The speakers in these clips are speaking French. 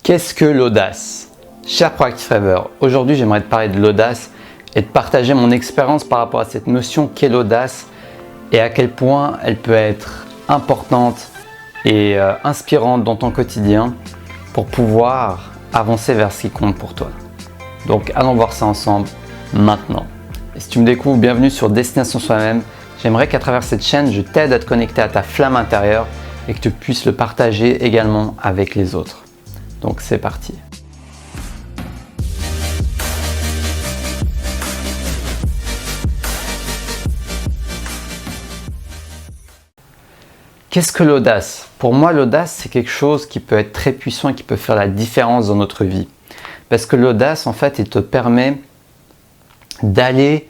Qu'est-ce que l'audace? Cher Proactive Rêver, aujourd'hui j'aimerais te parler de l'audace et de partager mon expérience par rapport à cette notion qu'est l'audace et à quel point elle peut être importante et inspirante dans ton quotidien pour pouvoir avancer vers ce qui compte pour toi. Donc allons voir ça ensemble maintenant. Et si tu me découvres, bienvenue sur Destination Soi-même. J'aimerais qu'à travers cette chaîne, je t'aide à te connecter à ta flamme intérieure et que tu puisses le partager également avec les autres. Donc c'est parti. Qu'est-ce que l'audace? Pour moi, l'audace, c'est quelque chose qui peut être très puissant et qui peut faire la différence dans notre vie. Parce que l'audace, en fait, il te permet d'aller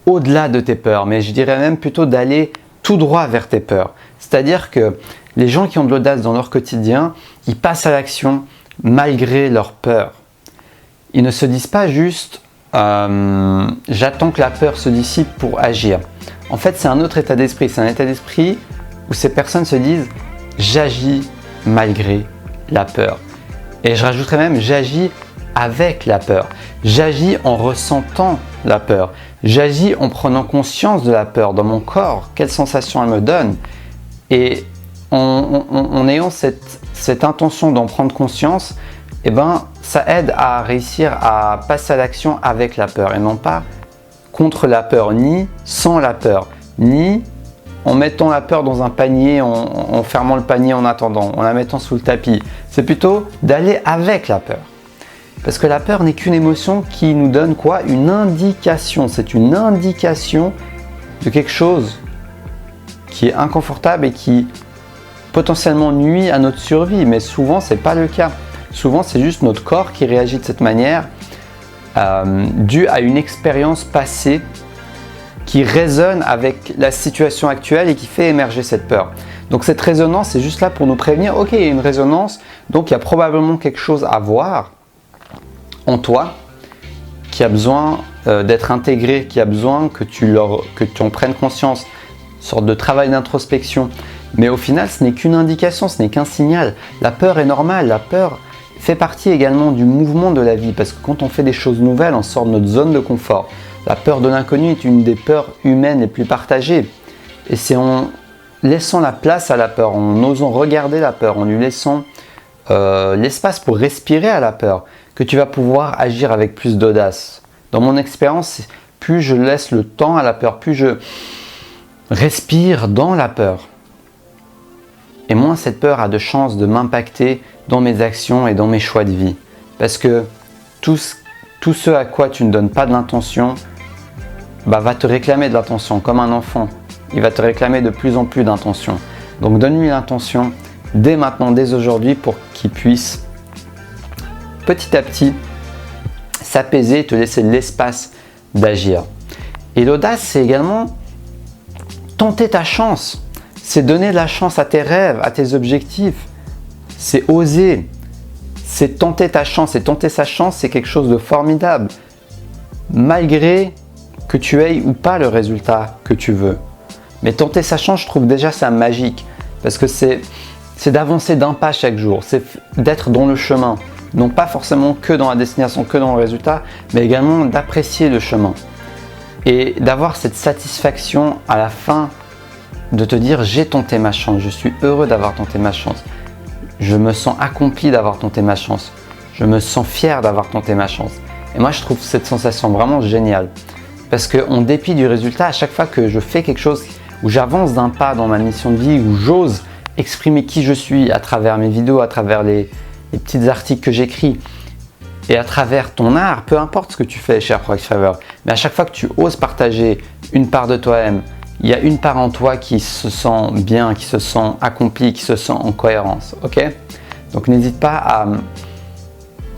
au-delà de tes peurs, mais je dirais même plutôt d'aller tout droit vers tes peurs. C'est-à-dire que les gens qui ont de l'audace dans leur quotidien, ils passent à l'action malgré leurs peurs. Ils ne se disent pas juste j'attends que la peur se dissipe pour agir. En fait, c'est un autre état d'esprit. C'est un état d'esprit où ces personnes se disent j'agis malgré la peur. Et je rajouterais même j'agis avec la peur. J'agis en ressentant la peur. J'agis en prenant conscience de la peur dans mon corps. Quelle sensation elle me donne. Et en ayant cette intention d'en prendre conscience, eh ben, ça aide à réussir à passer à l'action avec la peur et non pas contre la peur, ni sans la peur, ni en mettant la peur dans un panier, en fermant le panier en attendant, en la mettant sous le tapis. C'est plutôt d'aller avec la peur. Parce que la peur n'est qu'une émotion qui nous donne quoi? Une indication. C'est une indication de quelque chose qui est inconfortable et qui potentiellement nuit à notre survie. Mais souvent, ce n'est pas le cas. Souvent, c'est juste notre corps qui réagit de cette manière dû à une expérience passée qui résonne avec la situation actuelle et qui fait émerger cette peur. Donc cette résonance, c'est juste là pour nous prévenir, ok, il y a une résonance, donc il y a probablement quelque chose à voir en toi qui a besoin d'être intégré, qui a besoin que tu en prennes conscience, une sorte de travail d'introspection. Mais au final, ce n'est qu'une indication, ce n'est qu'un signal. La peur est normale, la peur fait partie également du mouvement de la vie parce que quand on fait des choses nouvelles, on sort de notre zone de confort. La peur de l'inconnu est une des peurs humaines les plus partagées. Et c'est en laissant la place à la peur, en osant regarder la peur, en lui laissant l'espace pour respirer à la peur, que tu vas pouvoir agir avec plus d'audace. Dans mon expérience, plus je laisse le temps à la peur, plus je respire dans la peur, et moins cette peur a de chances de m'impacter dans mes actions et dans mes choix de vie. Parce que tout ce à quoi tu ne donnes pas de l'intention va te réclamer de l'attention comme un enfant. Il va te réclamer de plus en plus d'intention. Donc donne-lui l'intention dès maintenant, dès aujourd'hui, pour qu'il puisse petit à petit s'apaiser et te laisser l'espace d'agir. Et l'audace, c'est également tenter ta chance. C'est donner de la chance à tes rêves, à tes objectifs. C'est oser. C'est tenter ta chance. Et tenter sa chance, c'est quelque chose de formidable. Malgré que tu aies ou pas le résultat que tu veux. Mais tenter sa chance, je trouve déjà ça magique. Parce que c'est d'avancer d'un pas chaque jour. C'est d'être dans le chemin. Non pas forcément que dans la destination, que dans le résultat, mais également d'apprécier le chemin. Et d'avoir cette satisfaction à la fin de te dire j'ai tenté ma chance, je suis heureux d'avoir tenté ma chance. Je me sens accompli d'avoir tenté ma chance. Je me sens fier d'avoir tenté ma chance. Et moi, je trouve cette sensation vraiment géniale. Parce qu'en dépit du résultat, à chaque fois que je fais quelque chose où j'avance d'un pas dans ma mission de vie, où j'ose exprimer qui je suis à travers mes vidéos, à travers les petits articles que j'écris et à travers ton art, peu importe ce que tu fais, cher Proactive Rêver, mais à chaque fois que tu oses partager une part de toi-même, il y a une part en toi qui se sent bien, qui se sent accomplie, qui se sent en cohérence. Ok? Donc n'hésite pas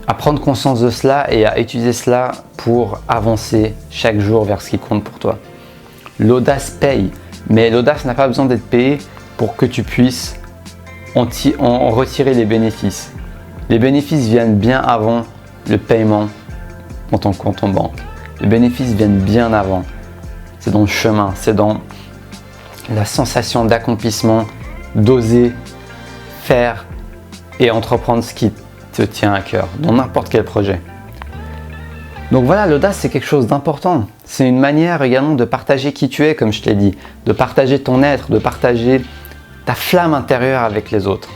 à prendre conscience de cela et à utiliser cela pour avancer chaque jour vers ce qui compte pour toi. L'audace paye, mais l'audace n'a pas besoin d'être payée pour que tu puisses en retirer les bénéfices. Les bénéfices viennent bien avant le paiement dans ton compte en banque. Les bénéfices viennent bien avant. C'est dans le chemin, c'est dans la sensation d'accomplissement, d'oser faire et entreprendre ce qui te te tient à cœur, dans n'importe quel projet. Donc voilà, l'audace, c'est quelque chose d'important. C'est une manière également de partager qui tu es, comme je t'ai dit, de partager ton être, de partager ta flamme intérieure avec les autres.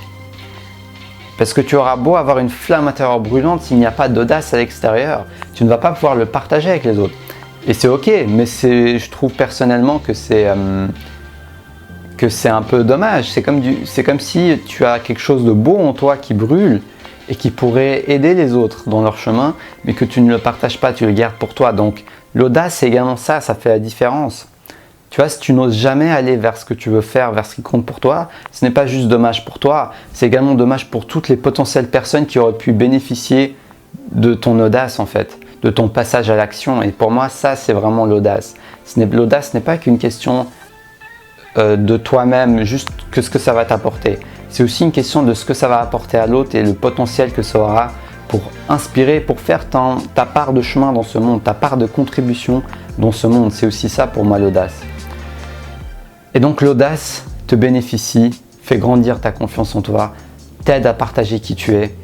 Parce que tu auras beau avoir une flamme intérieure brûlante, s'il n'y a pas d'audace à l'extérieur, tu ne vas pas pouvoir le partager avec les autres. Et c'est ok, mais je trouve personnellement que c'est un peu dommage. C'est comme si tu as quelque chose de beau en toi qui brûle et qui pourrait aider les autres dans leur chemin, mais que tu ne le partages pas, tu le gardes pour toi. Donc l'audace, c'est également ça fait la différence. Tu vois, si tu n'oses jamais aller vers ce que tu veux faire, vers ce qui compte pour toi, ce n'est pas juste dommage pour toi, c'est également dommage pour toutes les potentielles personnes qui auraient pu bénéficier de ton audace en fait, de ton passage à l'action. Et pour moi, ça, c'est vraiment l'audace. L'audace n'est pas qu'une question de toi-même, juste que ce que ça va t'apporter. C'est aussi une question de ce que ça va apporter à l'autre et le potentiel que ça aura pour inspirer, pour faire ta part de chemin dans ce monde, ta part de contribution dans ce monde. C'est aussi ça pour moi l'audace. Et donc l'audace te bénéficie, fait grandir ta confiance en toi, t'aide à partager qui tu es.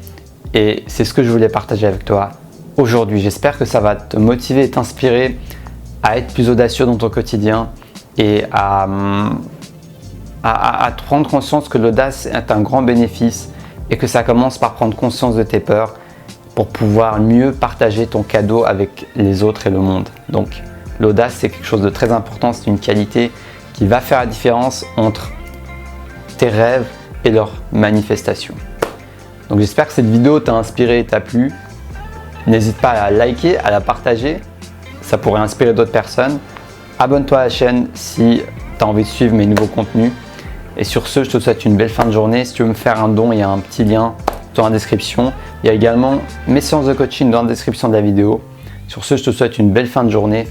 Et c'est ce que je voulais partager avec toi aujourd'hui. J'espère que ça va te motiver et t'inspirer à être plus audacieux dans ton quotidien et à te prendre conscience que l'audace est un grand bénéfice et que ça commence par prendre conscience de tes peurs pour pouvoir mieux partager ton cadeau avec les autres et le monde. Donc l'audace, c'est quelque chose de très important, c'est une qualité qui va faire la différence entre tes rêves et leur manifestation. Donc j'espère que cette vidéo t'a inspiré et t'a plu. N'hésite pas à la liker, à la partager, ça pourrait inspirer d'autres personnes. Abonne-toi à la chaîne si tu as envie de suivre mes nouveaux contenus. Et sur ce, je te souhaite une belle fin de journée. Si tu veux me faire un don, il y a un petit lien dans la description. Il y a également mes séances de coaching dans la description de la vidéo. Sur ce, je te souhaite une belle fin de journée.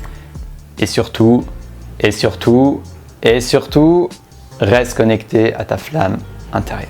Et surtout, reste connecté à ta flamme intérieure.